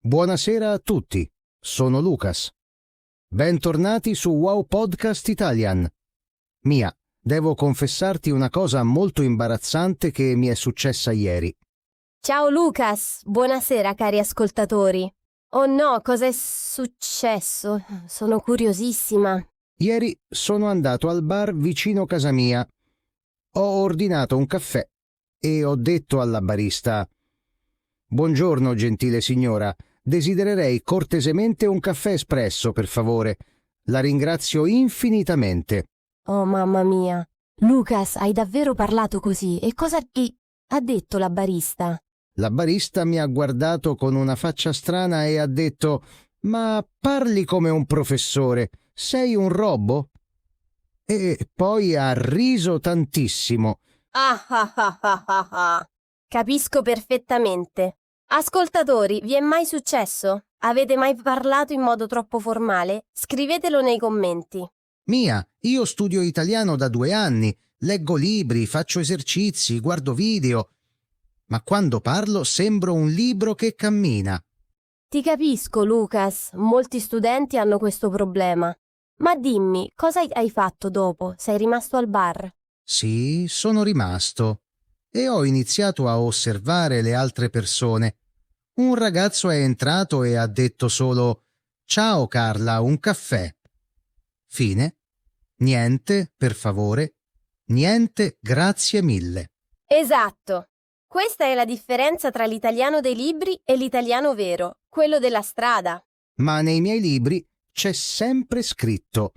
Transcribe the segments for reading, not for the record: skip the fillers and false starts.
Buonasera a tutti, sono Lucas. Bentornati su Wow Podcast Italian. Mia, devo confessarti una cosa molto imbarazzante che mi è successa ieri. Ciao Lucas, buonasera cari ascoltatori. Oh no, cosa è successo? Sono curiosissima. Ieri sono andato al bar vicino casa mia. Ho ordinato un caffè e ho detto alla barista: «Buongiorno, gentile signora, desidererei cortesemente un caffè espresso, per favore. La ringrazio infinitamente». Oh mamma mia. Lucas, hai davvero parlato così? E cosa ha detto la barista? La barista mi ha guardato con una faccia strana e ha detto: «Ma parli come un professore, sei un robot?» E poi ha riso tantissimo. Ah. Capisco perfettamente. Ascoltatori, vi è mai successo? Avete mai parlato in modo troppo formale? Scrivetelo nei commenti. Mia, io studio italiano da 2 anni, leggo libri, faccio esercizi, guardo video, ma quando parlo sembro un libro che cammina. Ti capisco, Lucas. Molti studenti hanno questo problema. Ma dimmi, cosa hai fatto dopo? Sei rimasto al bar? Sì, sono rimasto e ho iniziato a osservare le altre persone. Un ragazzo è entrato e ha detto solo: «Ciao Carla, un caffè». Fine. Niente, per favore. Niente, grazie mille. Esatto. Questa è la differenza tra l'italiano dei libri e l'italiano vero, quello della strada. Ma nei miei libri c'è sempre scritto: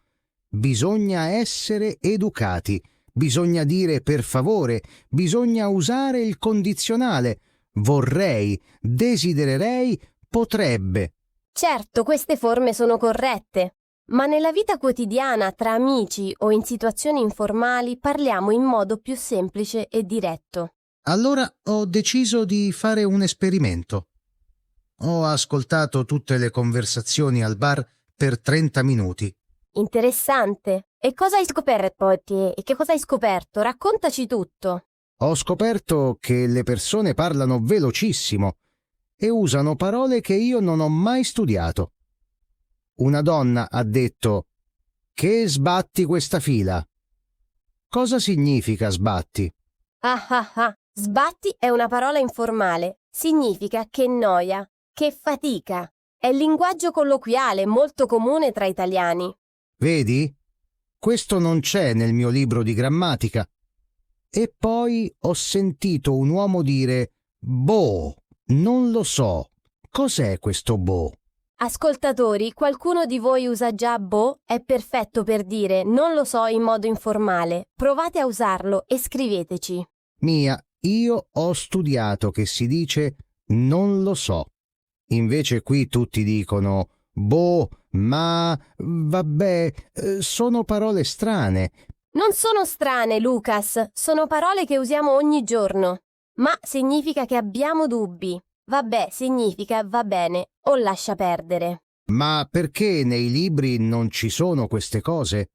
bisogna essere educati, bisogna dire per favore, bisogna usare il condizionale, vorrei, desidererei, potrebbe. Certo, queste forme sono corrette, ma nella vita quotidiana, tra amici o in situazioni informali, parliamo in modo più semplice e diretto. Allora ho deciso di fare un esperimento. Ho ascoltato tutte le conversazioni al bar per 30 minuti. Interessante. E cosa hai scoperto te? E che cosa hai scoperto? Raccontaci tutto. Ho scoperto che le persone parlano velocissimo e usano parole che io non ho mai studiato. Una donna ha detto: «Che sbatti questa fila». Cosa significa sbatti? Ah. Sbatti è una parola informale. Significa che noia, che fatica. È linguaggio colloquiale molto comune tra italiani. Vedi? Questo non c'è nel mio libro di grammatica. E poi ho sentito un uomo dire: «Boh, non lo so. Cos'è questo boh?» Ascoltatori, qualcuno di voi usa già boh? È perfetto per dire non lo so in modo informale. Provate a usarlo e scriveteci. Mia, io ho studiato che si dice «non lo so». Invece qui tutti dicono «boh», «ma», «vabbè», sono parole strane. Non sono strane, Lucas, sono parole che usiamo ogni giorno. Ma significa che abbiamo dubbi. Vabbè significa va bene o lascia perdere. Ma perché nei libri non ci sono queste cose?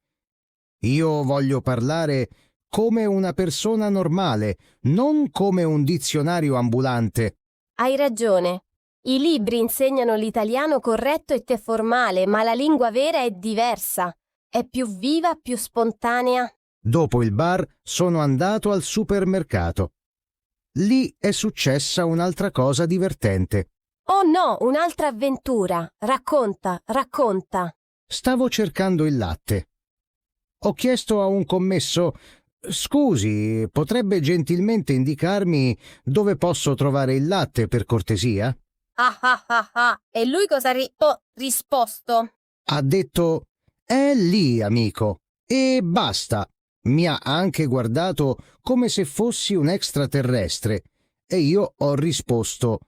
Io voglio parlare come una persona normale, non come un dizionario ambulante. Hai ragione. I libri insegnano l'italiano corretto e formale, ma la lingua vera è diversa. È più viva, più spontanea. Dopo il bar sono andato al supermercato. Lì è successa un'altra cosa divertente. Oh no, un'altra avventura. Racconta. Stavo cercando il latte. Ho chiesto a un commesso: «Scusi, potrebbe gentilmente indicarmi dove posso trovare il latte, per cortesia?» Ah. E lui cosa risposto? Ha detto: «È lì, amico». E basta. Mi ha anche guardato come se fossi un extraterrestre e io ho risposto: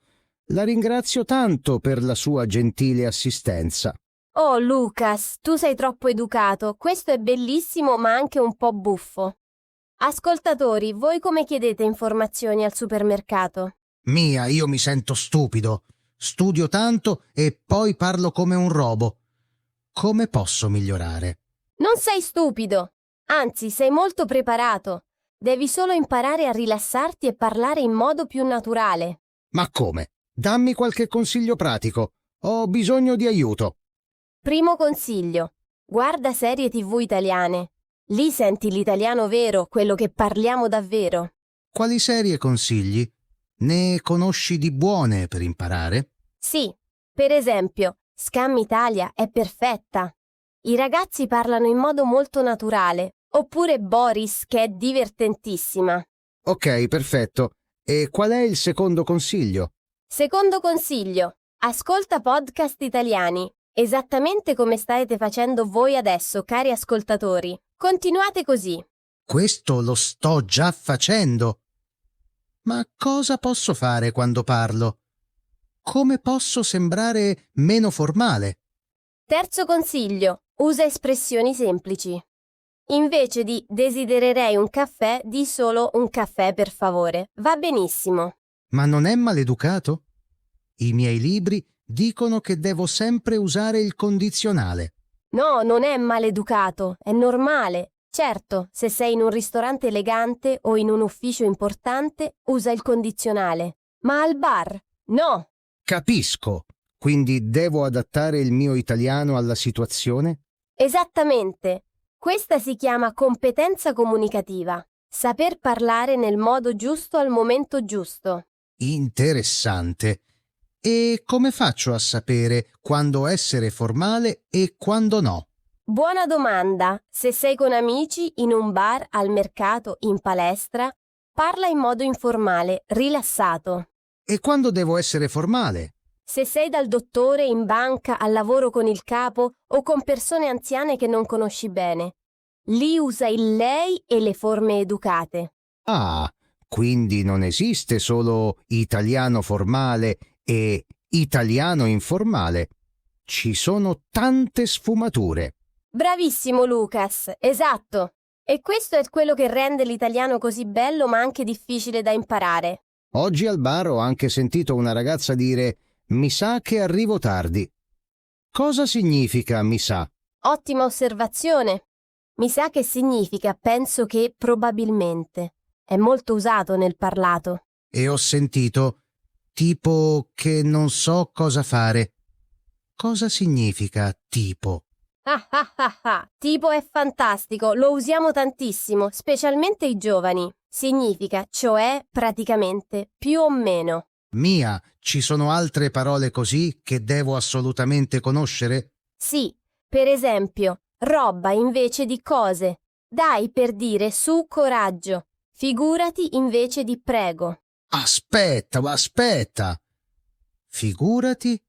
«La ringrazio tanto per la sua gentile assistenza». Oh Lucas, tu sei troppo educato. Questo è bellissimo ma anche un po' buffo. Ascoltatori, voi come chiedete informazioni al supermercato? Mia, io mi sento stupido. Studio tanto e poi parlo come un robot. Come posso migliorare? Non sei stupido, anzi sei molto preparato. Devi solo imparare a rilassarti e parlare in modo più naturale. Ma come? Dammi qualche consiglio pratico. Ho bisogno di aiuto. Primo consiglio. Guarda serie TV italiane. Lì senti l'italiano vero, quello che parliamo davvero. Quali serie consigli? Ne conosci di buone per imparare? Sì, per esempio, Scam Italia è perfetta. I ragazzi parlano in modo molto naturale. Oppure Boris, che è divertentissima. Ok, perfetto. E qual è il secondo consiglio? Secondo consiglio. Ascolta podcast italiani. Esattamente come state facendo voi adesso, cari ascoltatori. Continuate così. Questo lo sto già facendo. Ma cosa posso fare quando parlo? Come posso sembrare meno formale? Terzo consiglio. Usa espressioni semplici. Invece di desidererei un caffè, di solo un caffè per favore. Va benissimo. Ma non è maleducato? I miei libri dicono che devo sempre usare il condizionale. No, non è maleducato, è normale. Certo, se sei in un ristorante elegante o in un ufficio importante, usa il condizionale. Ma al bar? No. Capisco. Quindi devo adattare il mio italiano alla situazione? Esattamente. Questa si chiama competenza comunicativa. Saper parlare nel modo giusto al momento giusto. Interessante. E come faccio a sapere quando essere formale e quando no? Buona domanda. Se sei con amici, in un bar, al mercato, in palestra, parla in modo informale, rilassato. E quando devo essere formale? Se sei dal dottore, in banca, al lavoro con il capo o con persone anziane che non conosci bene. Lì usa il lei e le forme educate. Ah, quindi non esiste solo italiano formale e italiano informale. Ci sono tante sfumature. Bravissimo Lucas, esatto. E questo è quello che rende l'italiano così bello ma anche difficile da imparare. Oggi al bar ho anche sentito una ragazza dire «Mi sa che arrivo tardi». Cosa significa mi sa? Ottima osservazione. Mi sa che significa penso che probabilmente. È molto usato nel parlato. E ho sentito tipo che non so cosa fare. Cosa significa tipo? Tipo è fantastico, lo usiamo tantissimo, specialmente i giovani. Significa, cioè, praticamente, più o meno. Mia, ci sono altre parole così che devo assolutamente conoscere? Sì, per esempio, roba invece di cose. Dai per dire su coraggio. Figurati invece di prego. Aspetta. Figurati?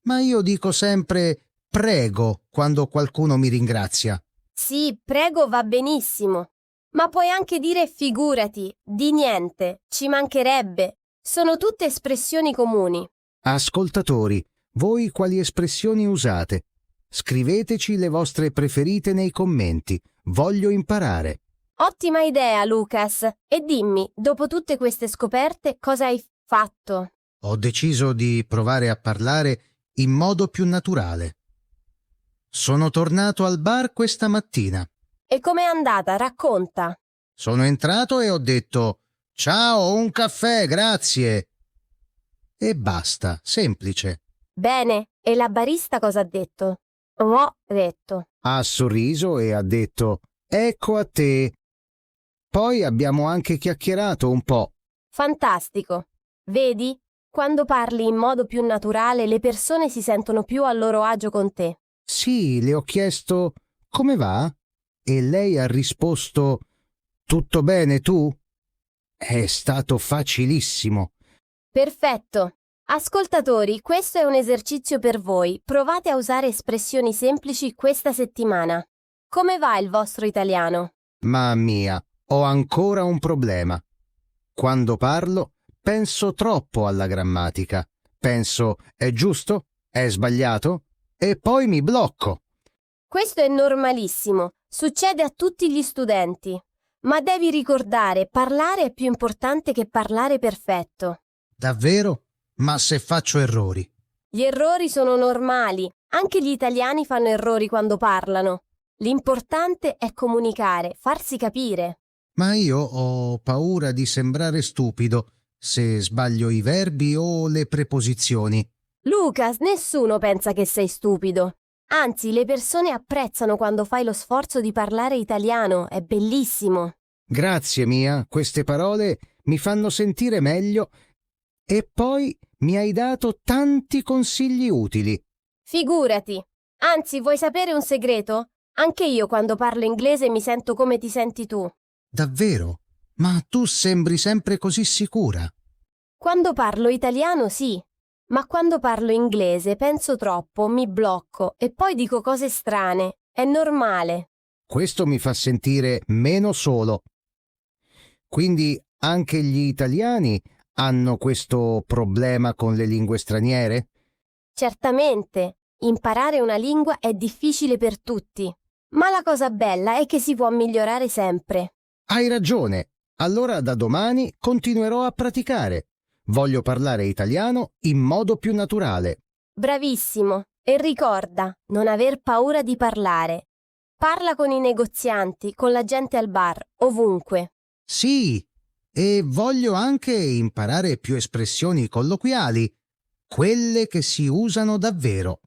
Ma io dico sempre prego quando qualcuno mi ringrazia. Sì, prego va benissimo. Ma puoi anche dire figurati, di niente, ci mancherebbe. Sono tutte espressioni comuni. Ascoltatori, voi quali espressioni usate? Scriveteci le vostre preferite nei commenti. Voglio imparare. Ottima idea, Lucas. E dimmi, dopo tutte queste scoperte, cosa hai fatto? Ho deciso di provare a parlare in modo più naturale. Sono tornato al bar questa mattina. E com'è andata? Racconta. Sono entrato e ho detto «Ciao, un caffè, grazie». E basta, semplice. Bene, e la barista cosa ha detto? Ho detto. Ha sorriso e ha detto «Ecco a te». Poi abbiamo anche chiacchierato un po'. Fantastico. Vedi? Quando parli in modo più naturale, le persone si sentono più a loro agio con te. Sì, le ho chiesto «Come va?» e lei ha risposto «Tutto bene tu?» È stato facilissimo. Perfetto. Ascoltatori, questo è un esercizio per voi. Provate a usare espressioni semplici questa settimana. Come va il vostro italiano? Ma mia, ho ancora un problema. Quando parlo, penso troppo alla grammatica. Penso, è giusto? È sbagliato? E poi mi blocco. Questo è normalissimo. Succede a tutti gli studenti. Ma devi ricordare, parlare è più importante che parlare perfetto. Davvero? Ma se faccio errori? Gli errori sono normali. Anche gli italiani fanno errori quando parlano. L'importante è comunicare, farsi capire. Ma io ho paura di sembrare stupido se sbaglio i verbi o le preposizioni. Lucas, nessuno pensa che sei stupido. Anzi, le persone apprezzano quando fai lo sforzo di parlare italiano, è bellissimo. Grazie, Mia, queste parole mi fanno sentire meglio e poi mi hai dato tanti consigli utili. Figurati. Anzi, vuoi sapere un segreto? Anche io quando parlo inglese mi sento come ti senti tu. Davvero? Ma tu sembri sempre così sicura. Quando parlo italiano sì, ma quando parlo inglese penso troppo, mi blocco e poi dico cose strane. È normale. Questo mi fa sentire meno solo. Quindi anche gli italiani hanno questo problema con le lingue straniere? Certamente, imparare una lingua è difficile per tutti, ma la cosa bella è che si può migliorare sempre. Hai ragione. Allora da domani continuerò a praticare. Voglio parlare italiano in modo più naturale. Bravissimo. E ricorda, non aver paura di parlare. Parla con i negozianti, con la gente al bar, ovunque. Sì, e voglio anche imparare più espressioni colloquiali, quelle che si usano davvero.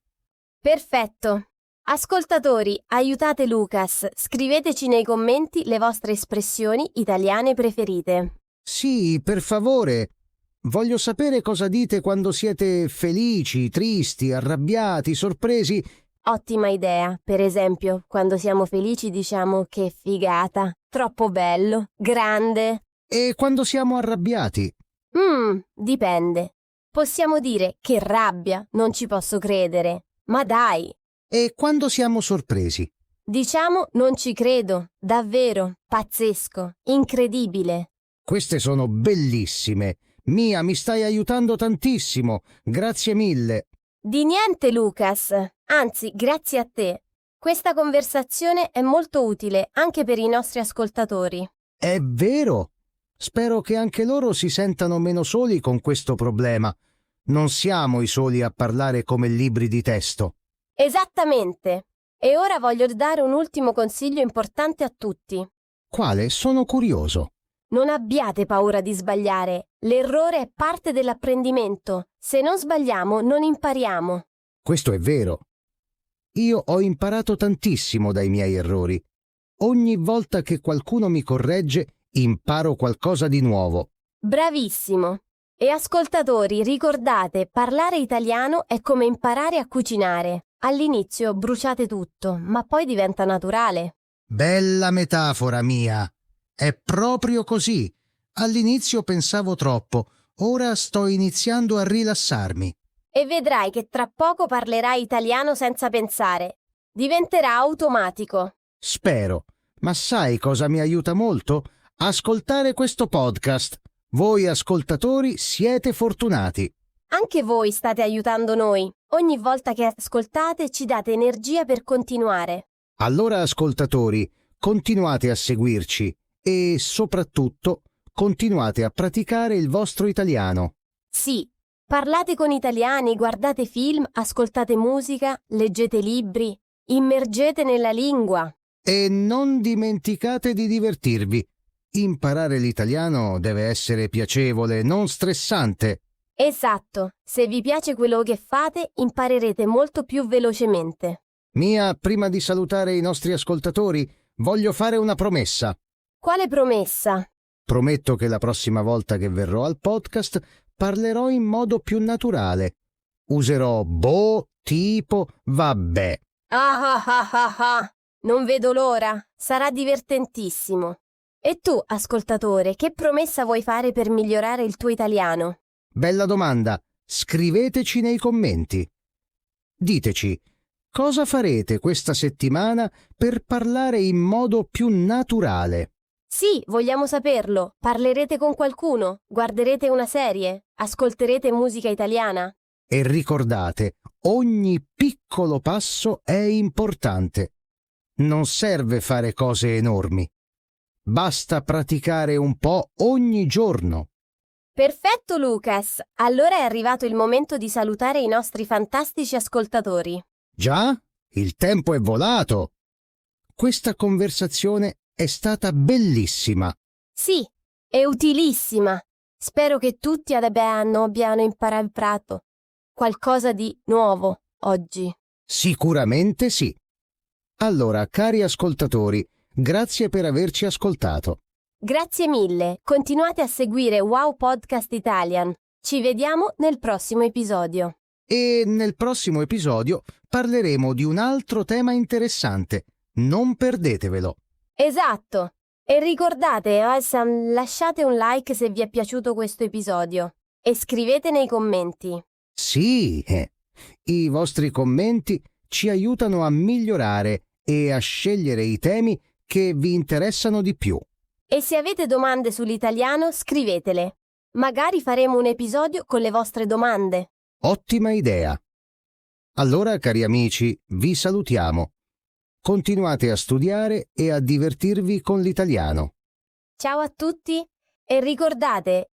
Perfetto. Ascoltatori, aiutate Lucas, scriveteci nei commenti le vostre espressioni italiane preferite. Sì, per favore. Voglio sapere cosa dite quando siete felici, tristi, arrabbiati, sorpresi. Ottima idea, per esempio, quando siamo felici diciamo che figata, troppo bello, grande. E quando siamo arrabbiati? Dipende. Possiamo dire che rabbia, non ci posso credere. Ma dai! E quando siamo sorpresi? Diciamo non ci credo, davvero, pazzesco, incredibile. Queste sono bellissime. Mia, mi stai aiutando tantissimo. Grazie mille. Di niente, Lucas. Anzi, grazie a te. Questa conversazione è molto utile anche per i nostri ascoltatori. È vero. Spero che anche loro si sentano meno soli con questo problema. Non siamo i soli a parlare come libri di testo. Esattamente. E ora voglio dare un ultimo consiglio importante a tutti. Quale? Sono curioso. Non abbiate paura di sbagliare. L'errore è parte dell'apprendimento. Se non sbagliamo, non impariamo. Questo è vero. Io ho imparato tantissimo dai miei errori. Ogni volta che qualcuno mi corregge, imparo qualcosa di nuovo. Bravissimo. E ascoltatori, ricordate, parlare italiano è come imparare a cucinare. All'inizio bruciate tutto, ma poi diventa naturale. Bella metafora, Mia. È proprio così. All'inizio pensavo troppo, ora sto iniziando a rilassarmi. E vedrai che tra poco parlerai italiano senza pensare. Diventerà automatico. Spero. Ma sai cosa mi aiuta molto? Ascoltare questo podcast. Voi ascoltatori siete fortunati. Anche voi state aiutando noi. Ogni volta che ascoltate ci date energia per continuare. Allora, ascoltatori, continuate a seguirci e, soprattutto, continuate a praticare il vostro italiano. Sì, parlate con italiani, guardate film, ascoltate musica, leggete libri, immergete nella lingua. E non dimenticate di divertirvi. Imparare l'italiano deve essere piacevole, non stressante. Esatto, se vi piace quello che fate, imparerete molto più velocemente. Mia, prima di salutare i nostri ascoltatori, voglio fare una promessa. Quale promessa? Prometto che la prossima volta che verrò al podcast parlerò in modo più naturale. Userò boh, tipo, vabbè. Non vedo l'ora, sarà divertentissimo. E tu, ascoltatore, che promessa vuoi fare per migliorare il tuo italiano? Bella domanda. Scriveteci nei commenti. Diteci, cosa farete questa settimana per parlare in modo più naturale? Sì, vogliamo saperlo. Parlerete con qualcuno? Guarderete una serie? Ascolterete musica italiana? E ricordate, ogni piccolo passo è importante. Non serve fare cose enormi. Basta praticare un po' ogni giorno. Perfetto, Lucas. Allora è arrivato il momento di salutare i nostri fantastici ascoltatori. Già? Il tempo è volato. Questa conversazione è stata bellissima. Sì, è utilissima. Spero che tutti abbiano imparato qualcosa di nuovo oggi. Sicuramente sì. Allora, cari ascoltatori, grazie per averci ascoltato. Grazie mille. Continuate a seguire Wow Podcast Italian. Ci vediamo nel prossimo episodio. E nel prossimo episodio parleremo di un altro tema interessante. Non perdetevelo. Esatto. E ricordate, lasciate un like se vi è piaciuto questo episodio. E scrivete nei commenti. Sì, i vostri commenti ci aiutano a migliorare e a scegliere i temi che vi interessano di più. E se avete domande sull'italiano, scrivetele. Magari faremo un episodio con le vostre domande. Ottima idea. Allora, cari amici, vi salutiamo. Continuate a studiare e divertirvi con l'italiano. Ciao a tutti e ricordate,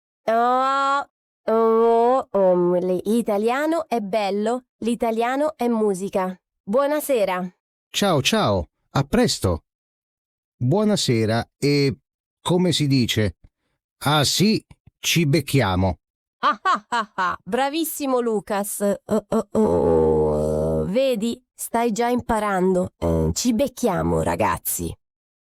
l'italiano è bello, l'italiano è musica. Buonasera. Ciao ciao, a presto. Buonasera e, come si dice? Ah sì, ci becchiamo. Bravissimo Lucas. Vedi, stai già imparando. Ci becchiamo, ragazzi.